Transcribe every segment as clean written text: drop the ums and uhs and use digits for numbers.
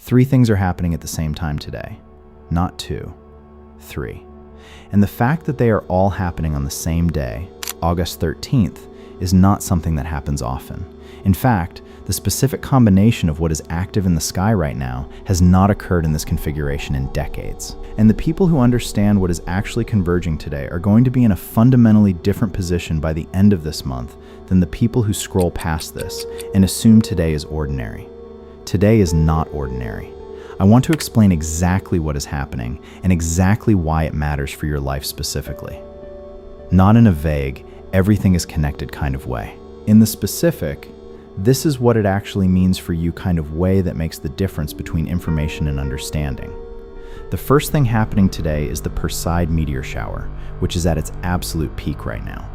3 things are happening at the same time today. Not 2, 3. And the fact that they are all happening on the same day, August 13th, is not something that happens often. In fact, the specific combination of what is active in the sky right now has not occurred in this configuration in decades. And the people who understand what is actually converging today are going to be in a fundamentally different position by the end of this month than the people who scroll past this and assume today is ordinary. Today is not ordinary. I want to explain exactly what is happening and exactly why it matters for your life specifically. Not in a vague, everything is connected kind of way. In the specific, this is what it actually means for you kind of way that makes the difference between information and understanding. The first thing happening today is the Perseids meteor shower, which is at its absolute peak right now.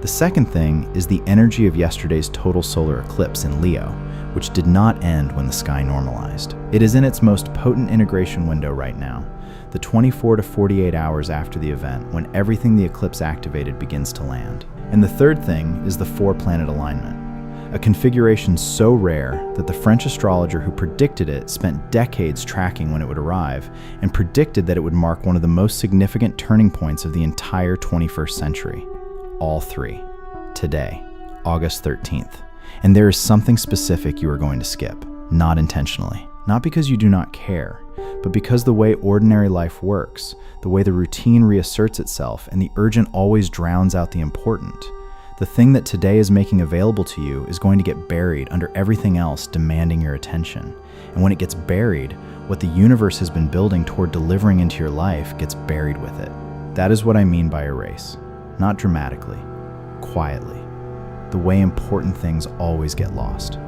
The second thing is the energy of yesterday's total solar eclipse in Leo, which did not end when the sky normalized. It is in its most potent integration window right now, the 24 to 48 hours after the event when everything the eclipse activated begins to land. And the third thing is the 4-planet alignment, a configuration so rare that the French astrologer who predicted it spent decades tracking when it would arrive and predicted that it would mark one of the most significant turning points of the entire 21st century. All 3. Today, August 13th. And there is something specific you are going to skip, not intentionally. Not because you do not care, but because the way ordinary life works, the way the routine reasserts itself and the urgent always drowns out the important. The thing that today is making available to you is going to get buried under everything else demanding your attention. And when it gets buried, what the universe has been building toward delivering into your life gets buried with it. That is what I mean by erase. Not dramatically, quietly. The way important things always get lost.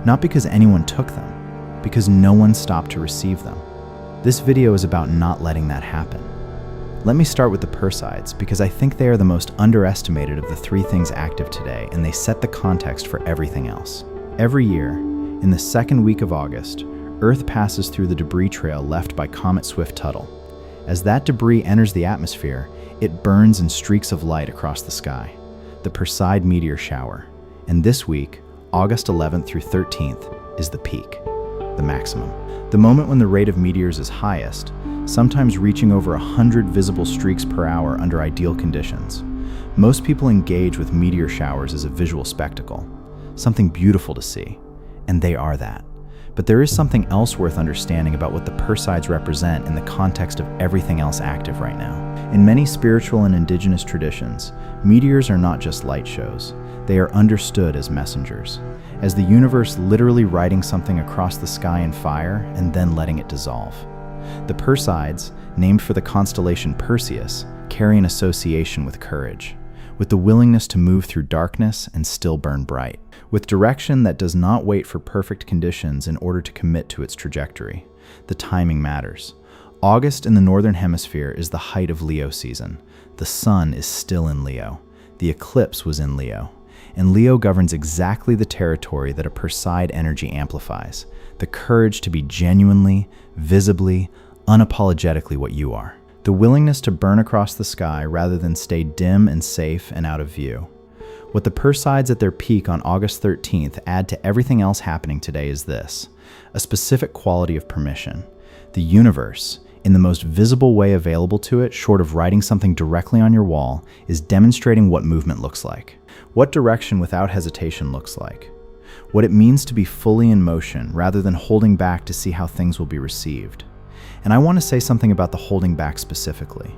Not because anyone took them, because no one stopped to receive them. This video is about not letting that happen. Let me start with the Perseids because I think they are the most underestimated of the 3 things active today, and they set the context for everything else. Every year, in the second week of August, Earth passes through the debris trail left by Comet Swift-Tuttle. As that debris enters the atmosphere, it burns in streaks of light across the sky, the Perseids meteor shower. And this week, August 11th through 13th, is the peak, the maximum. The moment when the rate of meteors is highest, sometimes reaching over 100 visible streaks per hour under ideal conditions. Most people engage with meteor showers as a visual spectacle, something beautiful to see, and they are that. But there is something else worth understanding about what the Perseids represent in the context of everything else active right now. In many spiritual and indigenous traditions, meteors are not just light shows. They are understood as messengers, as the universe literally writing something across the sky in fire and then letting it dissolve. The Perseids, named for the constellation Perseids, carry an association with courage, with the willingness to move through darkness and still burn bright, with direction that does not wait for perfect conditions in order to commit to its trajectory. The timing matters. August in the Northern Hemisphere is the height of Leo season. The sun is still in Leo. The eclipse was in Leo. And Leo governs exactly the territory that a Perseid energy amplifies, the courage to be genuinely, visibly, unapologetically what you are. The willingness to burn across the sky rather than stay dim and safe and out of view. What the Perseids at their peak on August 13th add to everything else happening today is this: a specific quality of permission. The universe, in the most visible way available to it, short of writing something directly on your wall, is demonstrating what movement looks like, what direction without hesitation looks like, what it means to be fully in motion rather than holding back to see how things will be received. And I want to say something about the holding back specifically,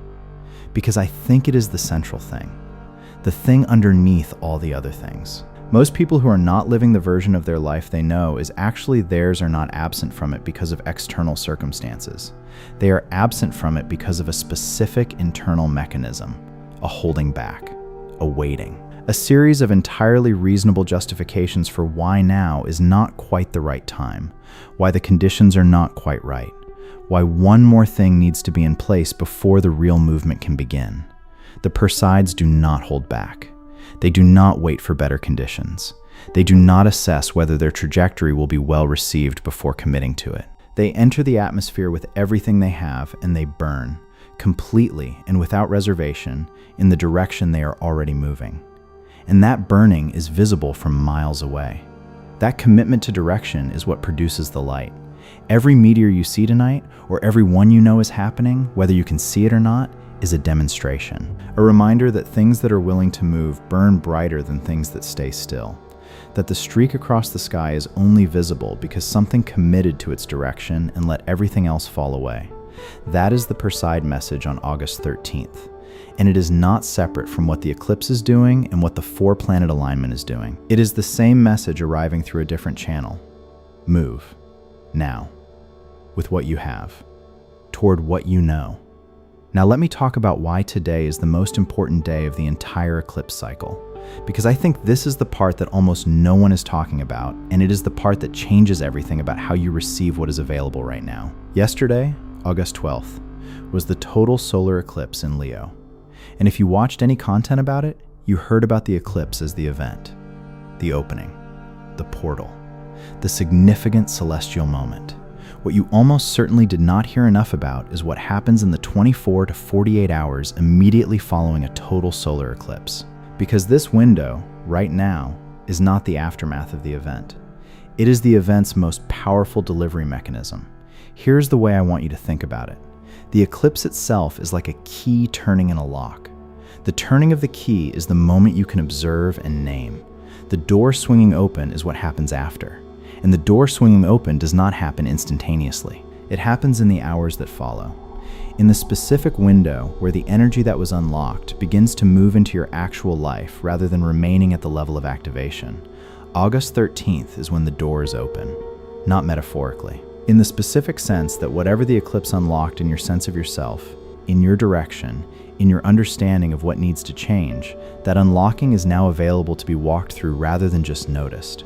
because I think it is the central thing, the thing underneath all the other things. Most people who are not living the version of their life they know is actually theirs are not absent from it because of external circumstances. They are absent from it because of a specific internal mechanism, a holding back, a waiting. A series of entirely reasonable justifications for why now is not quite the right time, why the conditions are not quite right, why one more thing needs to be in place before the real movement can begin. The Perseids do not hold back. They do not wait for better conditions. They do not assess whether their trajectory will be well received before committing to it. They enter the atmosphere with everything they have and they burn, completely and without reservation, in the direction they are already moving. And that burning is visible from miles away. That commitment to direction is what produces the light. Every meteor you see tonight, or every one you know is happening, whether you can see it or not, is a demonstration. A reminder that things that are willing to move burn brighter than things that stay still. That the streak across the sky is only visible because something committed to its direction and let everything else fall away. That is the Perseids message on August 13th. And it is not separate from what the eclipse is doing and what the 4-planet alignment is doing. It is the same message arriving through a different channel. Move, now, with what you have, toward what you know. Now let me talk about why today is the most important day of the entire eclipse cycle. Because I think this is the part that almost no one is talking about, and it is the part that changes everything about how you receive what is available right now. Yesterday, August 12th, was the total solar eclipse in Leo. And if you watched any content about it, you heard about the eclipse as the event, the opening, the portal, the significant celestial moment. What you almost certainly did not hear enough about is what happens in the 24 to 48 hours immediately following a total solar eclipse. Because this window, right now, is not the aftermath of the event. It is the event's most powerful delivery mechanism. Here's the way I want you to think about it. The eclipse itself is like a key turning in a lock. The turning of the key is the moment you can observe and name. The door swinging open is what happens after. And the door swinging open does not happen instantaneously. It happens in the hours that follow. In the specific window where the energy that was unlocked begins to move into your actual life rather than remaining at the level of activation, August 13th is when the door is open, not metaphorically. In the specific sense that whatever the eclipse unlocked in your sense of yourself, in your direction, in your understanding of what needs to change, that unlocking is now available to be walked through rather than just noticed.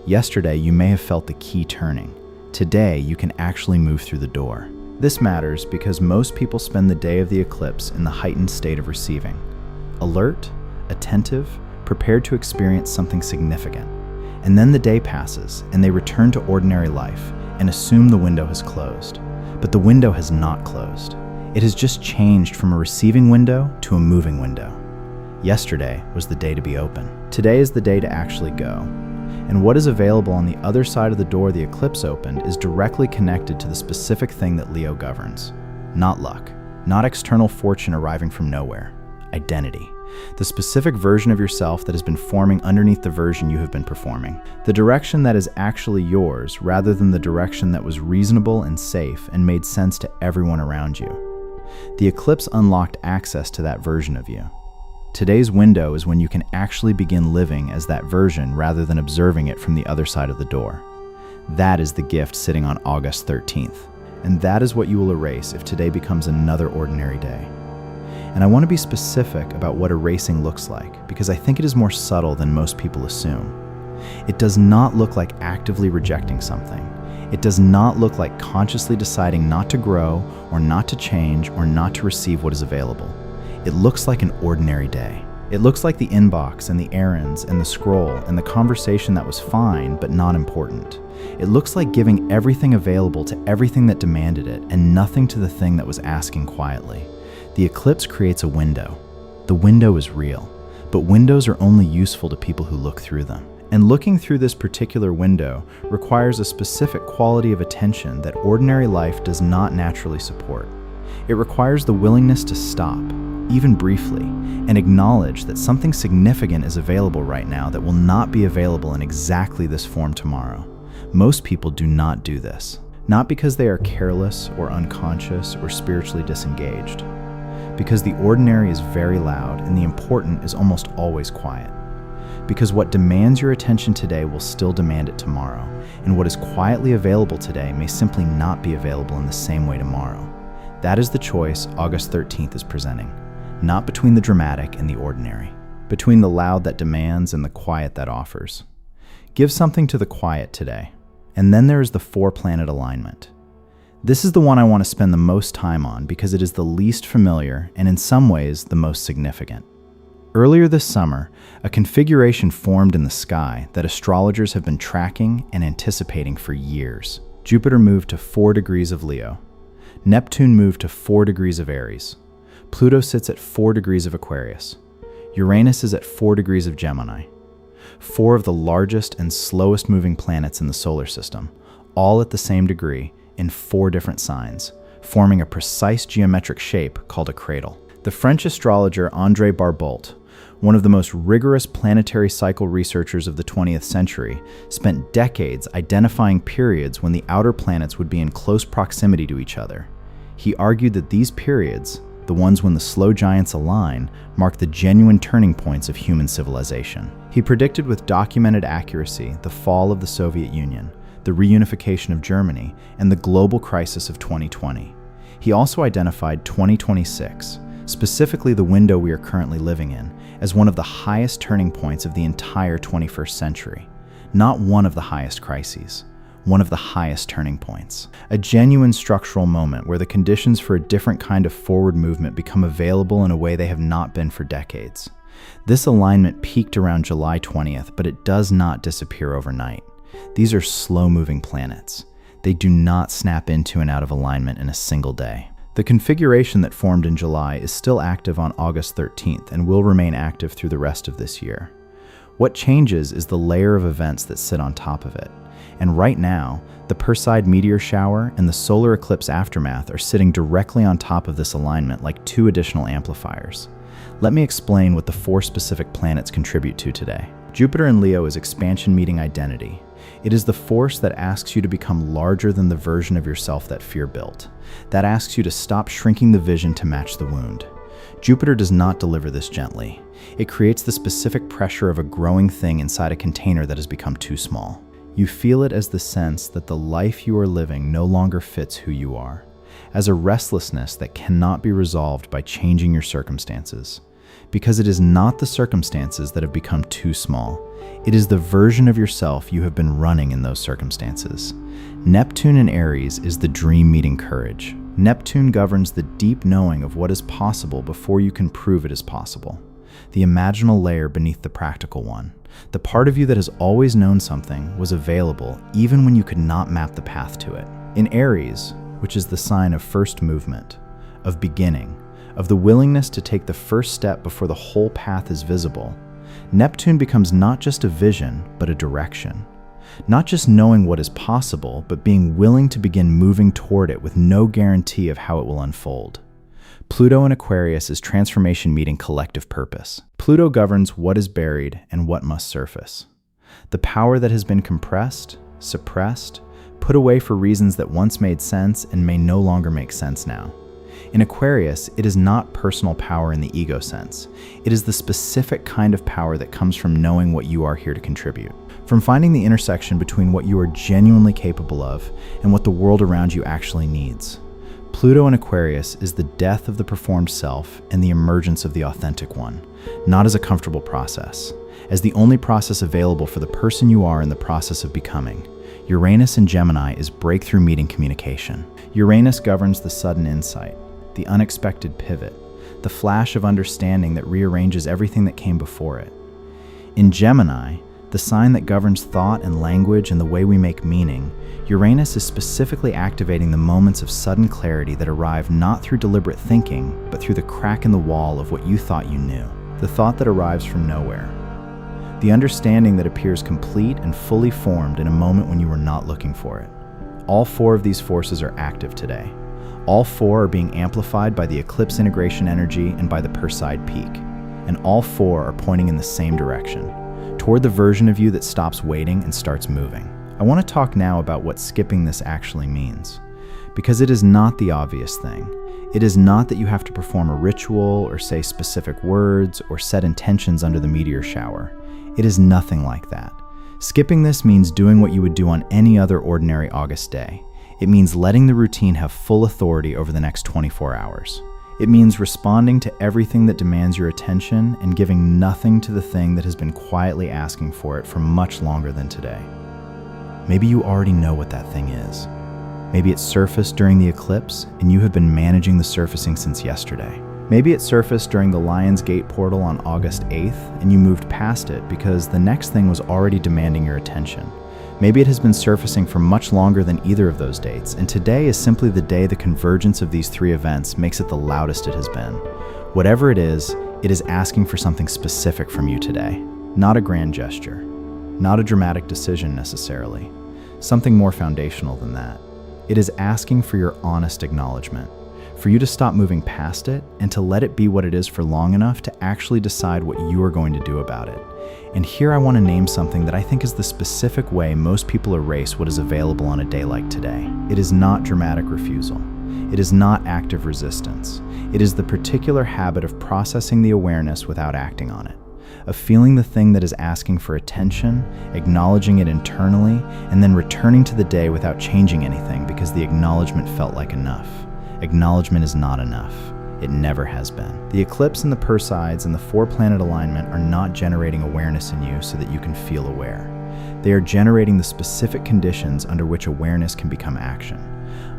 Yesterday, you may have felt the key turning. Today, you can actually move through the door. This matters because most people spend the day of the eclipse in the heightened state of receiving. Alert, attentive, prepared to experience something significant. And then the day passes, and they return to ordinary life and assume the window has closed. But the window has not closed. It has just changed from a receiving window to a moving window. Yesterday was the day to be open. Today is the day to actually go. And what is available on the other side of the door the eclipse opened is directly connected to the specific thing that Leo governs. Not luck, not external fortune arriving from nowhere. Identity. The specific version of yourself that has been forming underneath the version you have been performing. The direction that is actually yours rather than the direction that was reasonable and safe and made sense to everyone around you. The eclipse unlocked access to that version of you. Today's window is when you can actually begin living as that version rather than observing it from the other side of the door. That is the gift sitting on August 13th. And that is what you will erase if today becomes another ordinary day. And I want to be specific about what erasing looks like because I think it is more subtle than most people assume. It does not look like actively rejecting something. It does not look like consciously deciding not to grow or not to change or not to receive what is available. It looks like an ordinary day. It looks like the inbox and the errands and the scroll and the conversation that was fine but not important. It looks like giving everything available to everything that demanded it and nothing to the thing that was asking quietly. The eclipse creates a window. The window is real, but windows are only useful to people who look through them. And looking through this particular window requires a specific quality of attention that ordinary life does not naturally support. It requires the willingness to stop, even briefly, and acknowledge that something significant is available right now that will not be available in exactly this form tomorrow. Most people do not do this, not because they are careless or unconscious or spiritually disengaged, because the ordinary is very loud and the important is almost always quiet. Because what demands your attention today will still demand it tomorrow, and what is quietly available today may simply not be available in the same way tomorrow. That is the choice August 13th is presenting, not between the dramatic and the ordinary, between the loud that demands and the quiet that offers. Give something to the quiet today. And then there is the 4-planet alignment. This is the one I want to spend the most time on because it is the least familiar and in some ways the most significant. Earlier this summer, a configuration formed in the sky that astrologers have been tracking and anticipating for years. Jupiter moved to 4 degrees of Leo. Neptune moved to 4 degrees of Aries. Pluto sits at 4 degrees of Aquarius. Uranus is at 4 degrees of Gemini. 4 of the largest and slowest moving planets in the solar system, all at the same degree, in 4 different signs, forming a precise geometric shape called a cradle. The French astrologer André Barbault, one of the most rigorous planetary cycle researchers of the 20th century, spent decades identifying periods when the outer planets would be in close proximity to each other. He argued that these periods, the ones when the slow giants align, mark the genuine turning points of human civilization. He predicted with documented accuracy the fall of the Soviet Union, the reunification of Germany, and the global crisis of 2020. He also identified 2026, specifically the window we are currently living in, as one of the highest turning points of the entire 21st century. Not one of the highest crises, one of the highest turning points. A genuine structural moment where the conditions for a different kind of forward movement become available in a way they have not been for decades. This alignment peaked around July 20th, but it does not disappear overnight. These are slow-moving planets. They do not snap into and out of alignment in a single day. The configuration that formed in July is still active on August 13th and will remain active through the rest of this year. What changes is the layer of events that sit on top of it. And right now, the Perseids meteor shower and the solar eclipse aftermath are sitting directly on top of this alignment like 2 additional amplifiers. Let me explain what the 4 specific planets contribute to today. Jupiter in Leo is expansion meeting identity. It is the force that asks you to become larger than the version of yourself that fear built. That asks you to stop shrinking the vision to match the wound. Jupiter does not deliver this gently. It creates the specific pressure of a growing thing inside a container that has become too small. You feel it as the sense that the life you are living no longer fits who you are, as a restlessness that cannot be resolved by changing your circumstances. Because it is not the circumstances that have become too small. It is the version of yourself you have been running in those circumstances. Neptune in Aries is the dream meeting courage. Neptune governs the deep knowing of what is possible before you can prove it is possible. The imaginal layer beneath the practical one. The part of you that has always known something was available even when you could not map the path to it. In Aries, which is the sign of first movement, of beginning, of the willingness to take the first step before the whole path is visible, Neptune becomes not just a vision, but a direction. Not just knowing what is possible, but being willing to begin moving toward it with no guarantee of how it will unfold. Pluto in Aquarius is transformation meeting collective purpose. Pluto governs what is buried and what must surface. The power that has been compressed, suppressed, put away for reasons that once made sense and may no longer make sense now. In Aquarius, it is not personal power in the ego sense. It is the specific kind of power that comes from knowing what you are here to contribute. From finding the intersection between what you are genuinely capable of and what the world around you actually needs. Pluto in Aquarius is the death of the performed self and the emergence of the authentic one, not as a comfortable process, as the only process available for the person you are in the process of becoming. Uranus in Gemini is breakthrough meeting communication. Uranus governs the sudden insight, the unexpected pivot, the flash of understanding that rearranges everything that came before it. In Gemini, the sign that governs thought and language and the way we make meaning, Uranus is specifically activating the moments of sudden clarity that arrive not through deliberate thinking, but through the crack in the wall of what you thought you knew, the thought that arrives from nowhere, the understanding that appears complete and fully formed in a moment when you were not looking for it. All 4 of these forces are active today. All 4 are being amplified by the eclipse integration energy and by the Perseids peak, and all 4 are pointing in the same direction, toward the version of you that stops waiting and starts moving. I want to talk now about what skipping this actually means, because it is not the obvious thing. It is not that you have to perform a ritual or say specific words or set intentions under the meteor shower. It is nothing like that. Skipping this means doing what you would do on any other ordinary August day. It means letting the routine have full authority over the next 24 hours. It means responding to everything that demands your attention and giving nothing to the thing that has been quietly asking for it for much longer than today. Maybe you already know what that thing is. Maybe it surfaced during the eclipse and you have been managing the surfacing since yesterday. Maybe it surfaced during the Lion's Gate portal on August 8th and you moved past it because the next thing was already demanding your attention. Maybe it has been surfacing for much longer than either of those dates, and today is simply the day the convergence of these 3 events makes it the loudest it has been. Whatever it is asking for something specific from you today. Not a grand gesture, not a dramatic decision necessarily. something more foundational than that. It is asking for your honest acknowledgement, for you to stop moving past it and to let it be what it is for long enough to actually decide what you are going to do about it. And here I want to name something that I think is the specific way most people erase what is available on a day like today. It is not dramatic refusal. It is not active resistance. It is the particular habit of processing the awareness without acting on it, of feeling the thing that is asking for attention, acknowledging it internally, and then returning to the day without changing anything because the acknowledgement felt like enough. Acknowledgement is not enough. It never has been. The eclipse and the Perseids and the 4-planet alignment are not generating awareness in you so that you can feel aware. They are generating the specific conditions under which awareness can become action,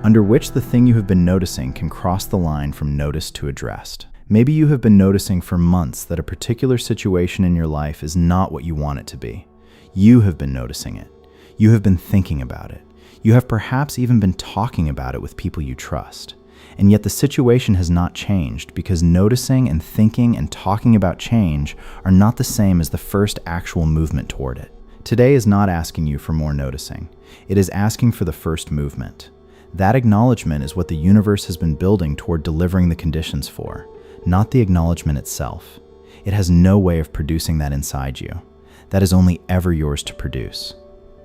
under which the thing you have been noticing can cross the line from noticed to addressed. Maybe you have been noticing for months that a particular situation in your life is not what you want it to be. You have been noticing it. You have been thinking about it. You have perhaps even been talking about it with people you trust. And yet the situation has not changed because noticing and thinking and talking about change are not the same as the first actual movement toward it. Today is not asking you for more noticing. It is asking for the first movement. That acknowledgement is what the universe has been building toward delivering the conditions for, not the acknowledgement itself. It has no way of producing that inside you. That is only ever yours to produce.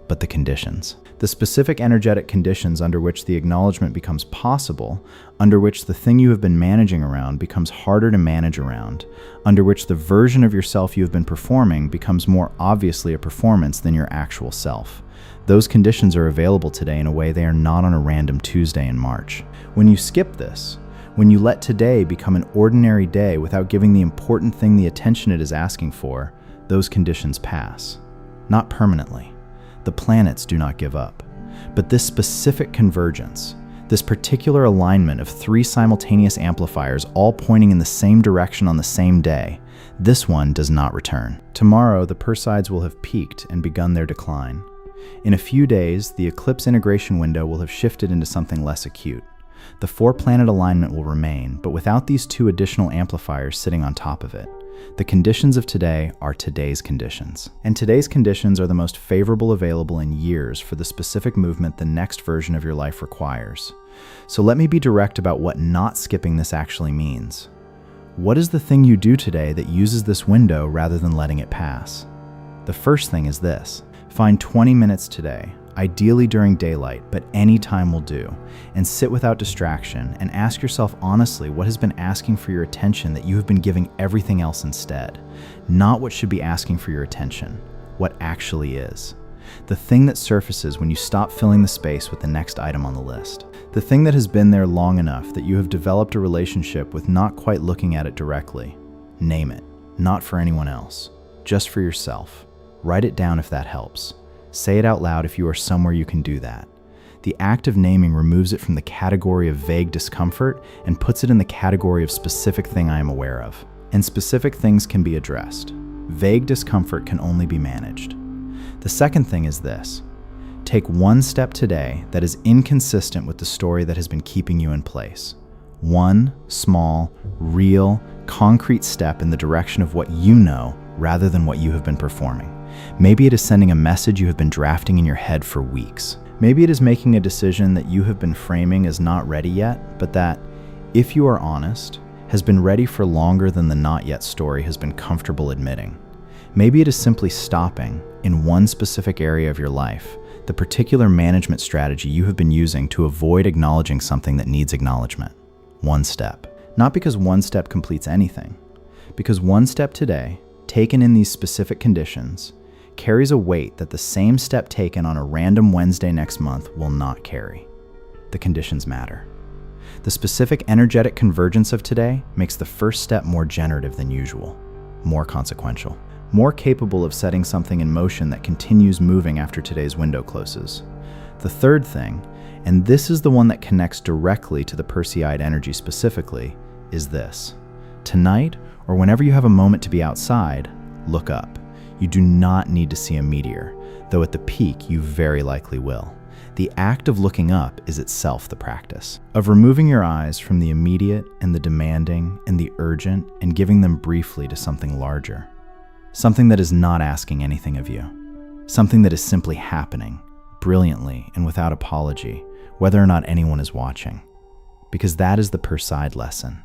But the conditions. The specific energetic conditions under which the acknowledgement becomes possible, under which the thing you have been managing around becomes harder to manage around, under which the version of yourself you have been performing becomes more obviously a performance than your actual self. Those conditions are available today in a way they are not on a random Tuesday in March. When you skip this, when you let today become an ordinary day without giving the important thing the attention it is asking for, those conditions pass. Not permanently. The planets do not give up. But this specific convergence, this particular alignment of 3 simultaneous amplifiers all pointing in the same direction on the same day, this one does not return. Tomorrow, the Perseids will have peaked and begun their decline. In a few days, the eclipse integration window will have shifted into something less acute. The 4-planet alignment will remain, but without these 2 additional amplifiers sitting on top of it. The conditions of today are today's conditions. And today's conditions are the most favorable available in years for the specific movement the next version of your life requires. So let me be direct about what not skipping this actually means. What is the thing you do today that uses this window rather than letting it pass? The first thing is this. Find 20 minutes today, ideally during daylight, but any time will do, and sit without distraction and ask yourself honestly what has been asking for your attention that you have been giving everything else instead. Not what should be asking for your attention, what actually is. The thing that surfaces when you stop filling the space with the next item on the list. The thing that has been there long enough that you have developed a relationship with not quite looking at it directly. Name it, not for anyone else, just for yourself. Write it down if that helps. Say it out loud if you are somewhere you can do that. The act of naming removes it from the category of vague discomfort and puts it in the category of specific thing I am aware of. And specific things can be addressed. Vague discomfort can only be managed. The second thing is this. Take one step today that is inconsistent with the story that has been keeping you in place. One small, real, concrete step in the direction of what you know rather than what you have been performing. Maybe it is sending a message you have been drafting in your head for weeks. Maybe it is making a decision that you have been framing as not ready yet, but that, if you are honest, has been ready for longer than the not yet story has been comfortable admitting. Maybe it is simply stopping, in one specific area of your life, the particular management strategy you have been using to avoid acknowledging something that needs acknowledgement. One step. Not because one step completes anything, because one step today, taken in these specific conditions, carries a weight that the same step taken on a random Wednesday next month will not carry. The conditions matter. The specific energetic convergence of today makes the first step more generative than usual, more consequential, more capable of setting something in motion that continues moving after today's window closes. The third thing, and this is the one that connects directly to the Perseid energy specifically, is this. Tonight, or whenever you have a moment to be outside, look up. You do not need to see a meteor, though at the peak you very likely will. The act of looking up is itself the practice, of removing your eyes from the immediate and the demanding and the urgent and giving them briefly to something larger. Something that is not asking anything of you. Something that is simply happening, brilliantly and without apology, whether or not anyone is watching. Because that is the Perseid lesson.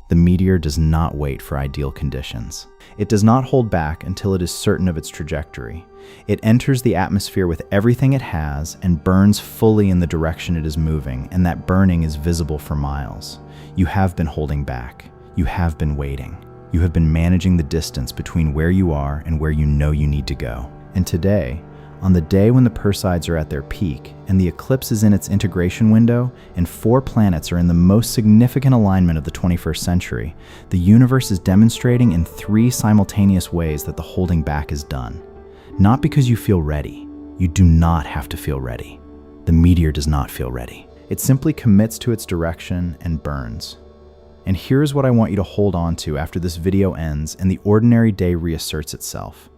The meteor does not wait for ideal conditions. It does not hold back until it is certain of its trajectory. It enters the atmosphere with everything it has and burns fully in the direction it is moving, and that burning is visible for miles. You have been holding back. You have been waiting. You have been managing the distance between where you are and where you know you need to go. And today, on the day when the Perseids are at their peak and the eclipse is in its integration window and 4 planets are in the most significant alignment of the 21st century, the universe is demonstrating in 3 simultaneous ways that the holding back is done. Not because you feel ready. You do not have to feel ready. The meteor does not feel ready. It simply commits to its direction and burns. And here's what I want you to hold on to after this video ends and the ordinary day reasserts itself.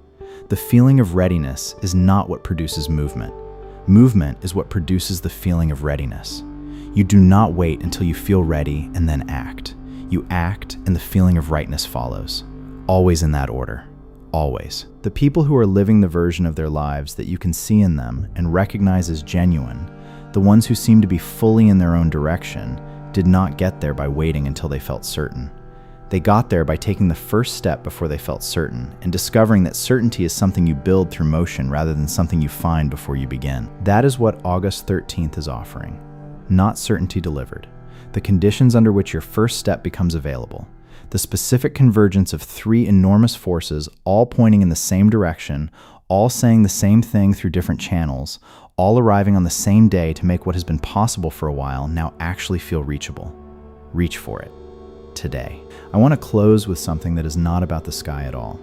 The feeling of readiness is not what produces movement. Movement is what produces the feeling of readiness. You do not wait until you feel ready and then act. You act and the feeling of rightness follows. Always in that order. Always. The people who are living the version of their lives that you can see in them and recognize as genuine, the ones who seem to be fully in their own direction, did not get there by waiting until they felt certain. They got there by taking the first step before they felt certain and discovering that certainty is something you build through motion rather than something you find before you begin. That is what August 13th is offering. Not certainty delivered. The conditions under which your first step becomes available. The specific convergence of 3 enormous forces, all pointing in the same direction, all saying the same thing through different channels, all arriving on the same day to make what has been possible for a while now actually feel reachable. Reach for it. Today. I want to close with something that is not about the sky at all.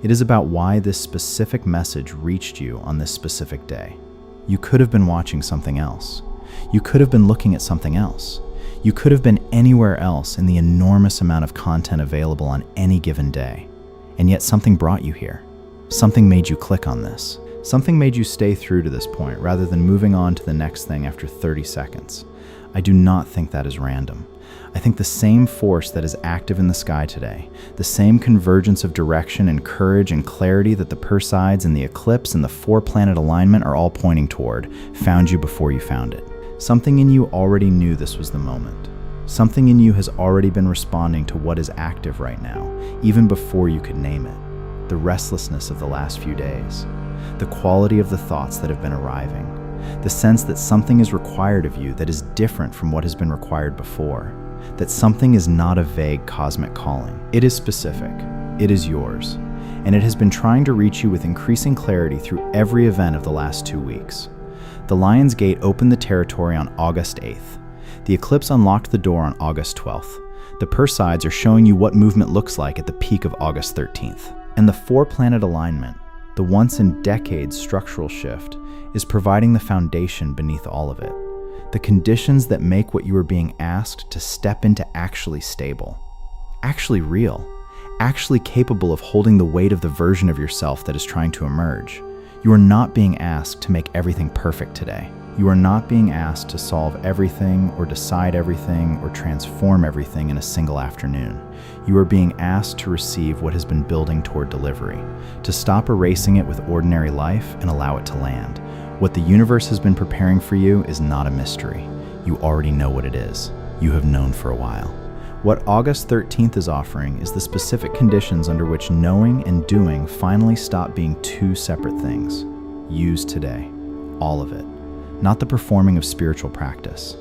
It is about why this specific message reached you on this specific day. You could have been watching something else. You could have been looking at something else. You could have been anywhere else in the enormous amount of content available on any given day. And yet something brought you here. Something made you click on this. Something made you stay through to this point rather than moving on to the next thing after 30 seconds. I do not think that is random. I think the same force that is active in the sky today, the same convergence of direction and courage and clarity that the Perseids and the eclipse and the 4-planet alignment are all pointing toward, found you before you found it. Something in you already knew this was the moment. Something in you has already been responding to what is active right now, even before you could name it. The restlessness of the last few days. The quality of the thoughts that have been arriving. The sense that something is required of you that is different from what has been required before. That something is not a vague cosmic calling. It is specific. It is yours. And it has been trying to reach you with increasing clarity through every event of the last 2 weeks. The Lion's Gate opened the territory on August 8th. The eclipse unlocked the door on August 12th. The Perseids are showing you what movement looks like at the peak of August 13th. And the 4-planet alignment, the once-in-decades structural shift, is providing the foundation beneath all of it. The conditions that make what you are being asked to step into actually stable, actually real, actually capable of holding the weight of the version of yourself that is trying to emerge. You are not being asked to make everything perfect today. You are not being asked to solve everything or decide everything or transform everything in a single afternoon. You are being asked to receive what has been building toward delivery, to stop erasing it with ordinary life and allow it to land. What the universe has been preparing for you is not a mystery. You already know what it is. You have known for a while. What August 13th is offering is the specific conditions under which knowing and doing finally stop being 2 separate things. Use today. All of it. Not the performing of spiritual practice.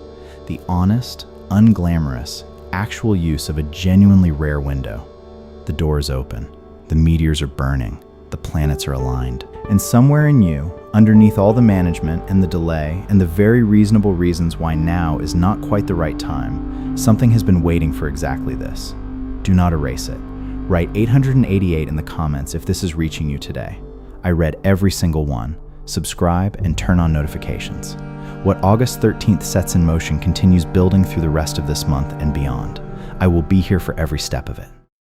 The honest, unglamorous, actual use of a genuinely rare window. The door is open. The meteors are burning. The planets are aligned. And somewhere in you, underneath all the management and the delay and the very reasonable reasons why now is not quite the right time, something has been waiting for exactly this. Do not erase it. Write 888 in the comments if this is reaching you today. I read every single one. Subscribe and turn on notifications. What August 13th sets in motion continues building through the rest of this month and beyond. I will be here for every step of it.